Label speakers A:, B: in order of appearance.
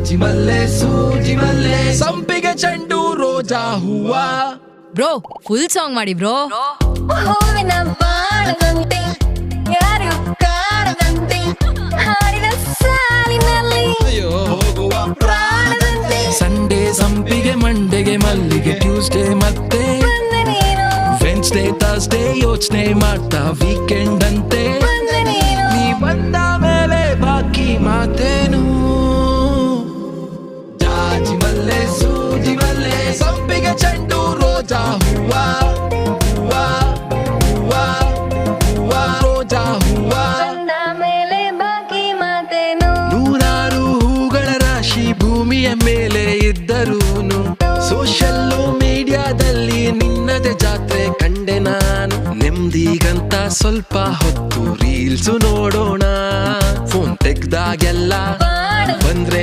A: ಜಾಜಿ ಮಲ್ಲೆ ಸೂಜಿ ಮಲ್ಲೆ ಸಂಪಿಗೆ ಚೆಂಡು ರೋಜಾ ಹೂವ.
B: ಬ್ರೋ ಫುಲ್ ಸಾಂಗ್ ಮಾಡಿ ಬ್ರೋ.
C: ಹೂವಿನ ಬಾಳದಂತೆ ಯಾರು ಕಾಣದಂತೆ ಹಾಡಿನ ಸಾಲಿನಲ್ಲಿ
A: ಹೋಗುವ ಪ್ರಾಣದಂತೆ. ಸಂಡೇ ಸಂಪಿಗೆ, ಮಂಡೆಗೆ ಮಲ್ಲಿಗೆ, ಟ್ಯೂಸ್ಡೇ ಮತ್ತೆ
C: ಬಂದೆ ನೀನು
A: ವೆನ್ಸ್ಡೇ ಥರ್ಸ್ಡೇ ಯೋಚನೆ ಮಾಡ್ತಾ ವೀಕೆಂಡ್ ಅಂತೆ.
C: ಬಂದೆ ನೀನು
A: ನೀ ಬಂದ ಮೇಲೆ ಬಾಕಿ ಮಾತೇನು. ಜಾಜಿ ಮಲ್ಲೆ ಸೂಜಿ ಮಲ್ಲೆ ಸಂಪಿಗೆ ಚೆಂಡು ರೋಜಾ ಹೂವ ಹೂವ ಹೂವ ಹೂವ ರೋಜಾ ಹೂವ.
C: ಬಂದ ಮೇಲೆ ಬಾಕಿ ಮಾತೇನು.
A: ನೂರಾರು ಹೂಗಳ ರಾಶಿ ಭೂಮಿಯ ಮೇಲೆ ಇದ್ದರೂನು ಸೋಷಲ್ ಮೀಡಿಯಾದಲ್ಲಿ ನಿನ್ನದೇ ಜಾತ್ರೆ ಕಂಡೆ ನಾನು. ನೆಮ್ಮದಿಗಂತ ಸ್ವಲ್ಪ ಹೊತ್ತು ರೀಲ್ಸು ನೋಡೋಣ,